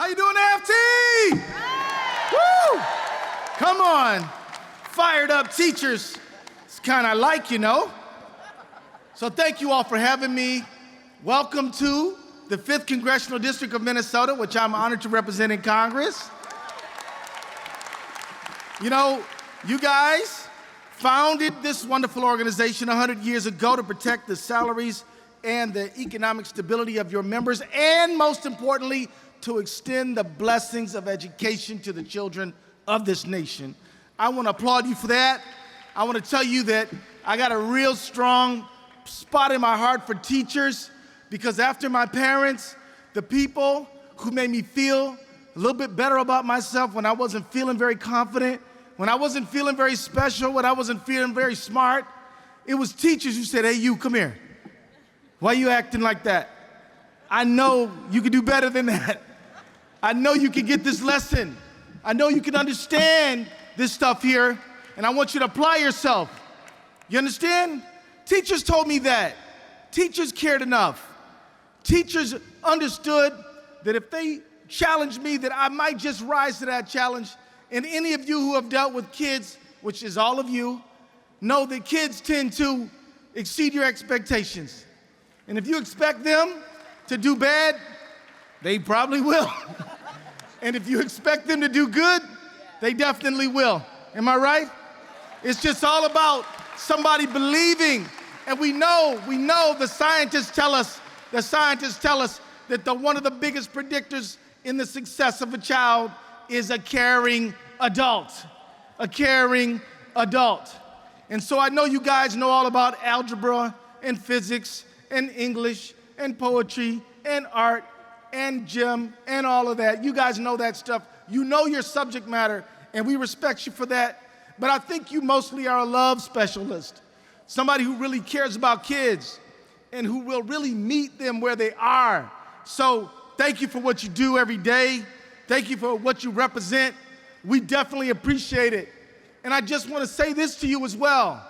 How you doing, AFT? Woo! Come on. Fired up teachers. It's kind of like, you know. So thank you all for having me. Welcome to the 5th Congressional District of Minnesota, which I'm honored to represent in Congress. You know, you guys founded this wonderful organization 100 years ago to protect the salaries and the economic stability of your members, and most importantly, to extend the blessings of education to the children of this nation. I want to applaud you for that. I want to tell you that I got a real strong spot in my heart for teachers, because after my parents, the people who made me feel a little bit better about myself when I wasn't feeling very confident, when I wasn't feeling very special, when I wasn't feeling very smart, it was teachers who said, "Hey, you, come here. Why are you acting like that? I know you can do better than that. I know you can get this lesson. I know you can understand this stuff here, and I want you to apply yourself." You understand? Teachers told me that. Teachers cared enough. Teachers understood that if they challenged me, that I might just rise to that challenge. And any of you who have dealt with kids, which is all of you, know that kids tend to exceed your expectations. And if you expect them to do bad, they probably will. And if you expect them to do good, they definitely will. Am I right? It's just all about somebody believing. And we know the scientists tell us that one of the biggest predictors in the success of a child is a caring adult. A caring adult. And so I know you guys know all about algebra and physics and English and poetry and art and gym and all of that. You guys know that stuff. You know your subject matter, and we respect you for that. But I think you mostly are a love specialist, somebody who really cares about kids and who will really meet them where they are. So thank you for what you do every day. Thank you for what you represent. We definitely appreciate it. And I just want to say this to you as well.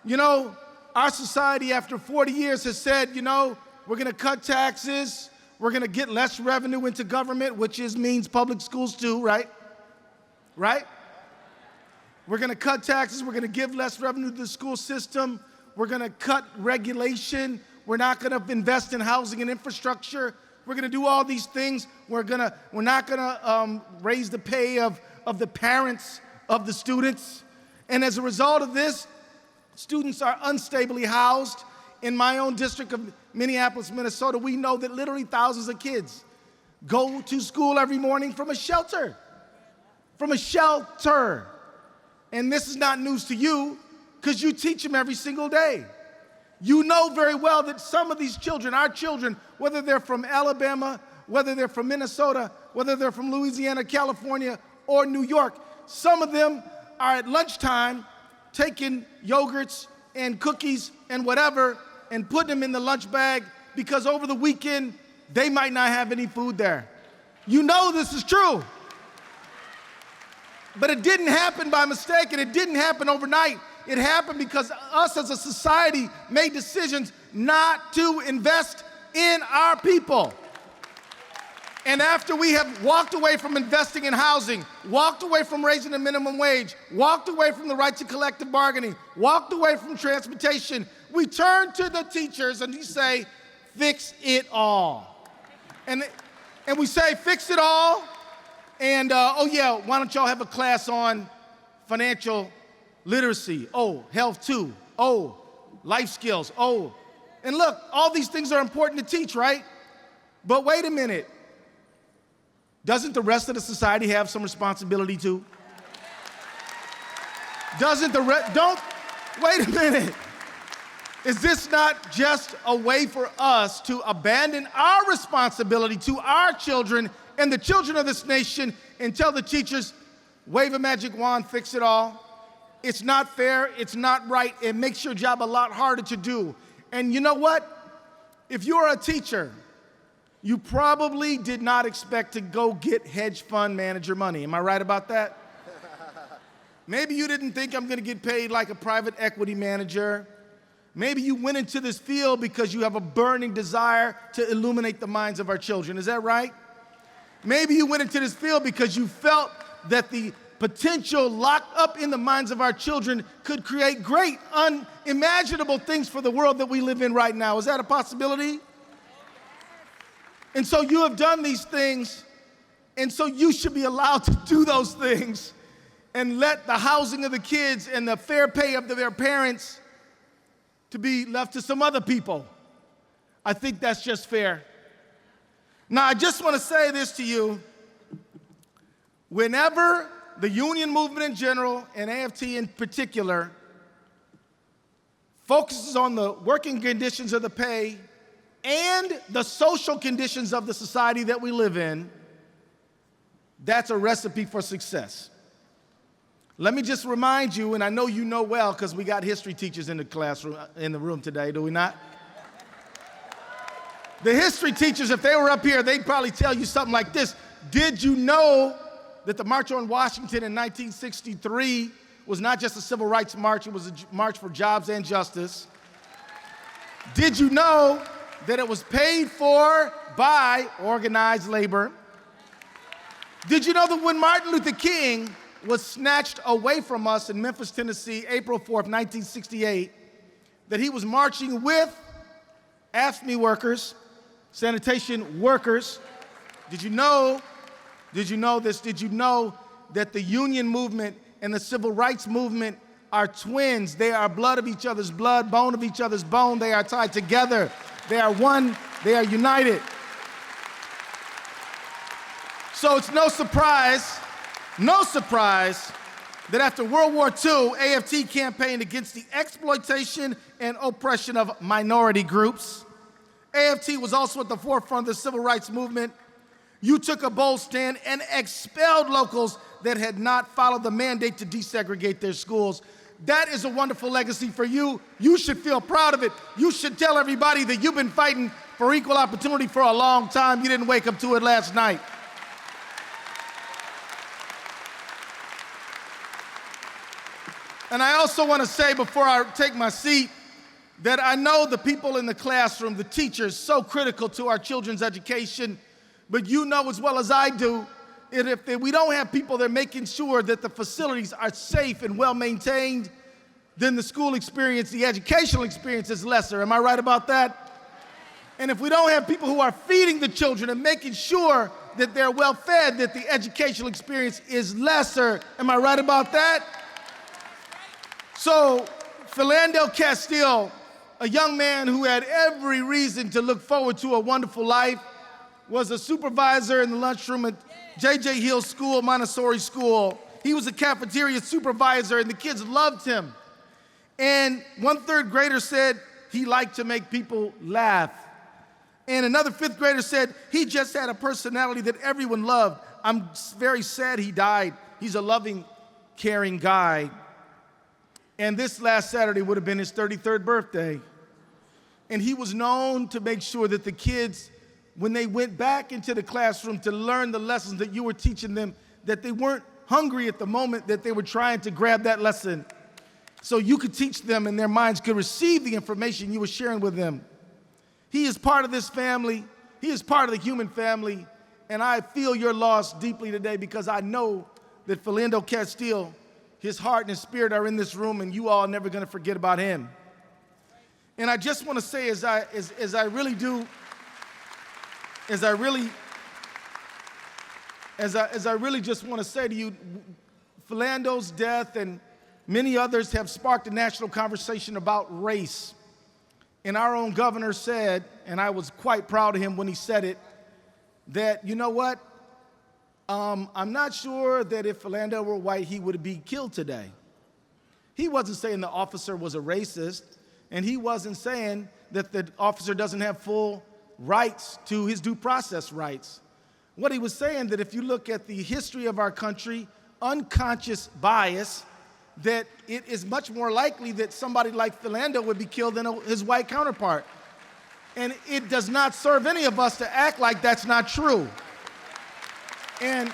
You know, our society after 40 years has said, you know, we're going to cut taxes. We're going to get less revenue into government, which means public schools too, right? Right? We're going to cut taxes. We're going to give less revenue to the school system. We're going to cut regulation. We're not going to invest in housing and infrastructure. We're going to do all these things. We're not going to raise the pay of the parents of the students. And as a result of this, students are unstably housed. In my own district of Minneapolis, Minnesota, we know that literally thousands of kids go to school every morning from a shelter. From a shelter. And this is not news to you, because you teach them every single day. You know very well that some of these children, our children, whether they're from Alabama, whether they're from Minnesota, whether they're from Louisiana, California, or New York, some of them are at lunchtime taking yogurts and cookies and whatever and putting them in the lunch bag, because over the weekend, they might not have any food there. You know this is true. But it didn't happen by mistake, and it didn't happen overnight. It happened because us as a society made decisions not to invest in our people. And after we have walked away from investing in housing, walked away from raising the minimum wage, walked away from the right to collective bargaining, walked away from transportation, we turn to the teachers and we say, fix it all. And we say, fix it all. And, oh yeah, why don't y'all have a class on financial literacy? Oh, health too. Oh, life skills. Oh, and look, all these things are important to teach, right? But wait a minute. Doesn't the rest of the society have some responsibility too? Wait a minute. Is this not just a way for us to abandon our responsibility to our children and the children of this nation and tell the teachers, wave a magic wand, fix it all? It's not fair, it's not right, it makes your job a lot harder to do. And you know what? If you're a teacher, you probably did not expect to go get hedge fund manager money. Am I right about that? Maybe you didn't think I'm gonna get paid like a private equity manager. Maybe you went into this field because you have a burning desire to illuminate the minds of our children. Is that right? Maybe you went into this field because you felt that the potential locked up in the minds of our children could create great, unimaginable things for the world that we live in right now. Is that a possibility? And so you have done these things, and so you should be allowed to do those things and let the housing of the kids and the fair pay of their parents to be left to some other people. I think that's just fair. Now, I just want to say this to you. Whenever the union movement in general, and AFT in particular, focuses on the working conditions of the pay and the social conditions of the society that we live in, that's a recipe for success. Let me just remind you, and I know you know well because we got history teachers in the classroom, in the room today, do we not? The history teachers, if they were up here, they'd probably tell you something like this. Did you know that the March on Washington in 1963 was not just a civil rights march, it was a march for jobs and justice? Did you know that it was paid for by organized labor? Did you know that when Martin Luther King was snatched away from us in Memphis, Tennessee, April 4th, 1968, that he was marching with AFSCME workers, sanitation workers? Did you know this? Did you know that the union movement and the civil rights movement are twins? They are blood of each other's blood, bone of each other's bone. They are tied together. They are one. They are united. So it's no surprise that after World War II, AFT campaigned against the exploitation and oppression of minority groups. AFT was also at the forefront of the civil rights movement. You took a bold stand and expelled locals that had not followed the mandate to desegregate their schools. That is a wonderful legacy for you. You should feel proud of it. You should tell everybody that you've been fighting for equal opportunity for a long time. You didn't wake up to it last night. And I also want to say before I take my seat that I know the people in the classroom, the teachers, so critical to our children's education, but you know as well as I do, if we don't have people that are making sure that the facilities are safe and well maintained, then the school experience, the educational experience is lesser. Am I right about that? And if we don't have people who are feeding the children and making sure that they're well fed, that the educational experience is lesser. Am I right about that? So, Philando Castile, a young man who had every reason to look forward to a wonderful life, was a supervisor in the lunchroom at J.J. Hill School, Montessori School. He was a cafeteria supervisor, and the kids loved him. And one third grader said he liked to make people laugh. And another fifth grader said he just had a personality that everyone loved. I'm very sad he died. He's a loving, caring guy. And this last Saturday would have been his 33rd birthday. And he was known to make sure that the kids, when they went back into the classroom to learn the lessons that you were teaching them, that they weren't hungry at the moment that they were trying to grab that lesson, so you could teach them and their minds could receive the information you were sharing with them. He is part of this family. He is part of the human family. And I feel your loss deeply today because I know that Philando Castile, his heart and his spirit are in this room, and you all are never going to forget about him. And I just want to say, as I really just want to say to you, Philando's death and many others have sparked a national conversation about race. And our own governor said, and I was quite proud of him when he said it, that, you know what, I'm not sure that if Philando were white, he would be killed today. He wasn't saying the officer was a racist, and he wasn't saying that the officer doesn't have full rights to his due process rights. What he was saying, that if you look at the history of our country, unconscious bias, that it is much more likely that somebody like Philando would be killed than his white counterpart. And it does not serve any of us to act like that's not true. And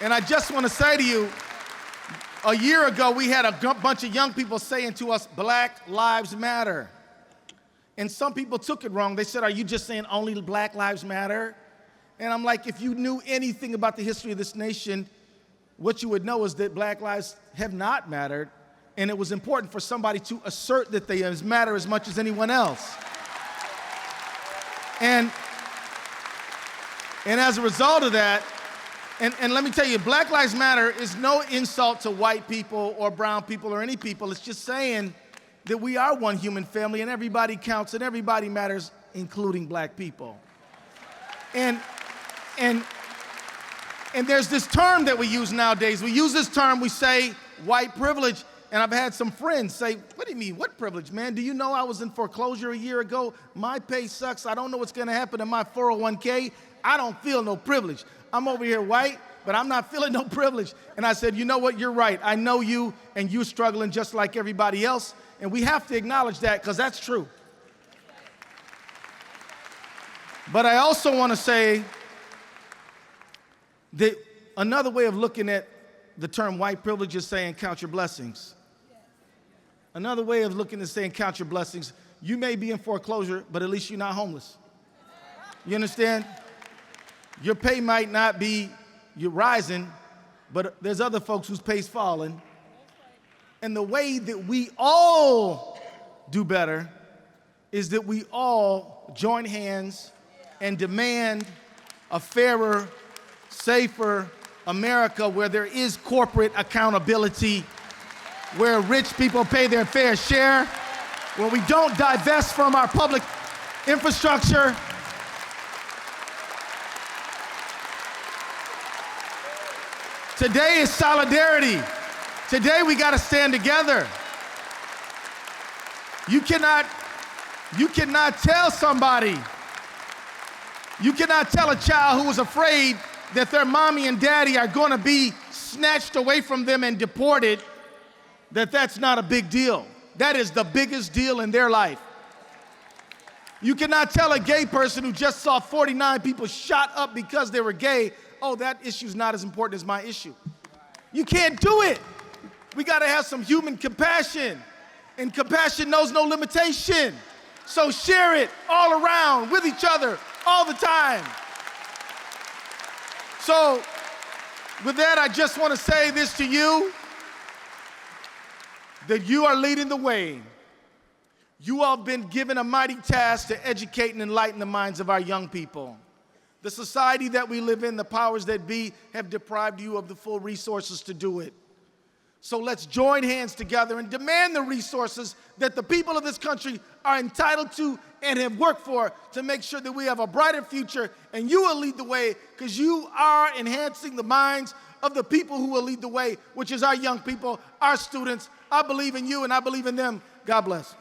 I just want to say to you, a year ago we had a bunch of young people saying to us, Black Lives Matter. And some people took it wrong. They said, are you just saying only Black Lives Matter? And I'm like, if you knew anything about the history of this nation, what you would know is that Black lives have not mattered, and it was important for somebody to assert that they matter as much as anyone else. And as a result of that, and let me tell you, Black Lives Matter is no insult to white people or brown people or any people. It's just saying that we are one human family and everybody counts and everybody matters, including Black people. And there's this term that we use nowadays. We use this term, we say white privilege, and I've had some friends say, what do you mean, what privilege, man? Do you know I was in foreclosure a year ago? My pay sucks. I don't know what's gonna happen to my 401k. I don't feel no privilege. I'm over here white, but I'm not feeling no privilege. And I said, you know what, you're right. I know you, and you're struggling just like everybody else, and we have to acknowledge that, because that's true. But I also wanna say that another way of looking at the term white privilege is saying count your blessings. Another way of looking at saying count your blessings, you may be in foreclosure, but at least you're not homeless. You understand? Your pay might not be, you're rising, but there's other folks whose pay's falling. And the way that we all do better is that we all join hands and demand a fairer, safer America where there is corporate accountability, where rich people pay their fair share, where we don't divest from our public infrastructure. Today is solidarity. Today we got to stand together. You cannot tell somebody, you cannot tell a child who is afraid that their mommy and daddy are going to be snatched away from them and deported, that that's not a big deal. That is the biggest deal in their life. You cannot tell a gay person who just saw 49 people shot up because they were gay, oh, that issue's not as important as my issue. You can't do it. We got to have some human compassion, and compassion knows no limitation. So share it all around with each other all the time. So with that, I just want to say this to you, that you are leading the way. You all have been given a mighty task to educate and enlighten the minds of our young people. The society that we live in, the powers that be, have deprived you of the full resources to do it. So let's join hands together and demand the resources that the people of this country are entitled to and have worked for, to make sure that we have a brighter future, and you will lead the way, because you are enhancing the minds of the people who will lead the way, which is our young people, our students. I believe in you and I believe in them. God bless.